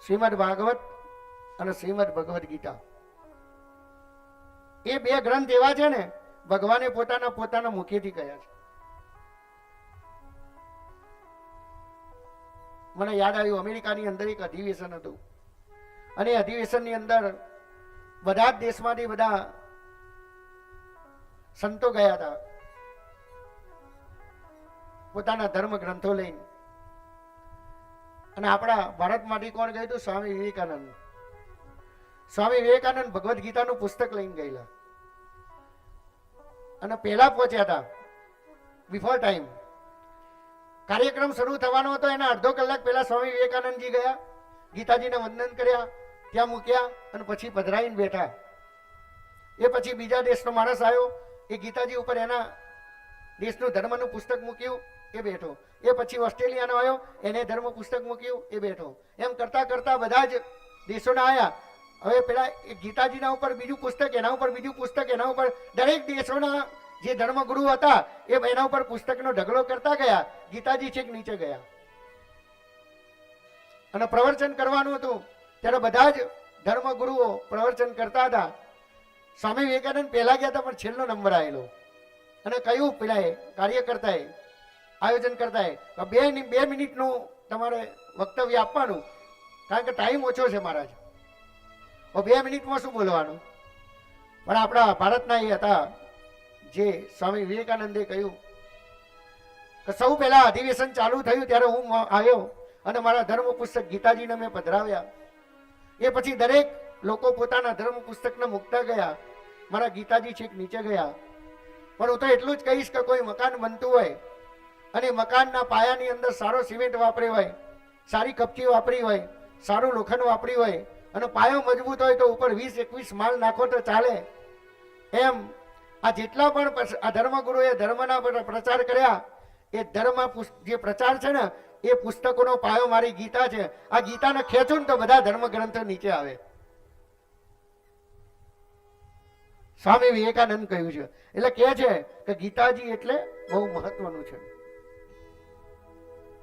શ્રીમદ ભાગવત અને શ્રીમદ ભગવદ ગીતા, એ બે ગ્રંથ એવા છે ને, ભગવાને પોતાના મુખેથી કહ્યા છે. મને યાદ આવ્યું, અમેરિકાની અંદર એક અધિવેશન હતું અને એ અધિવેશનની અંદર બધા જ દેશમાંથી બધા સંતો ગયા હતા પોતાના ધર્મ ગ્રંથો લઈને. અને આપણા ભારતમાંથી કોણ ગયું હતું? સ્વામી વિવેકાનંદ. સ્વામી વિવેકાનંદ ભગવદ્ ગીતાનું પુસ્તક લઈને ગયેલા અને પહેલા પહોંચ્યા હતા બિફોર ટાઈમ. કાર્યક્રમ શરૂ થવાનો હતો એના અડધો કલાક પહેલા સ્વામી વિવેકાનંદજી ગયા, ગીતાજીને વંદન કર્યા, ત્યાં મૂક્યા અને પછી પધરાઈને બેઠા. એ પછી બીજા દેશનો માણસ આવ્યો, એ ગીતાજી ઉપર એના દેશનું ધર્મનું પુસ્તક મૂક્યું, એ બેઠો. એ પછી ઓસ્ટ્રેલિયાનો આવ્યો, એને ધર્મ પુસ્તક મૂક્યું, એ બેઠો. એમ કરતા કરતા બધા જ દેશોના આવ્યા. હવે પેલા ગીતાજીના ઉપર બીજું પુસ્તક, એના ઉપર બીજું પુસ્તક, એના ઉપર દરેક દેશોના જે ધર્મગુરુ હતા એ એના ઉપર પુસ્તકનો ઢગલો કરતા ગયા. ગીતાજી છેક નીચે ગયા અને પ્રવચન કરવાનું હતું. ત્યારે બધા જ ધર્મગુરુઓ પ્રવચન કરતા હતા. સ્વામી વિવેકાનંદ પહેલા ગયા હતા પણ છેલ્લો નંબર આવેલો અને કહ્યું પેલા કાર્યકર્તાએ, આયોજન કરતાએ, 2 મિનિટનું તમારે વક્તવ્ય આપવાનું, કારણ કે ટાઈમ ઓછો છે મહારાજ. 2 મિનિટમાં શું બોલવાનું? પણ આપણા ભારતના એ હતા જે સ્વામી વિવેકાનંદે કહ્યું કે સૌ પહેલા અધિવેશન ચાલુ થયું ત્યારે હું આવ્યો અને મારા ધર્મ પુસ્તક ગીતાજીને મેં પધરાવ્યા. એ પછી દરેક લોકો પોતાના ધર્મ પુસ્તકને મૂકતા ગયા, મારા ગીતાજી છેક નીચે ગયા. પણ હું તો એટલું જ કહીશ કે કોઈ મકાન બનતું હોય અને મકાનના પાયાની અંદર સારો સિમેન્ટ વાપર્યો હોય, સારી કપચી વાપરી હોય, સારું લોખંડ વાપર્યું હોય અને પાયો મજબૂત હોય તો ઉપર 20-21 માળ નાખો તો ચાલે. એમ આ જેટલા પણ આ ધર્મગુરુએ ધર્મના પ્રચાર કર્યા, એ ધર્મ જે પ્રચાર છે ને, એ પુસ્તકોનો પાયો મારી ગીતા છે. આ ગીતાને ખેંચો ને તો બધા ધર્મ ગ્રંથો નીચે આવે. સ્વામી વિવેકાનંદ કહ્યું છે. એટલે કહે છે કે ગીતાજી એટલે બહુ મહત્વનું છે.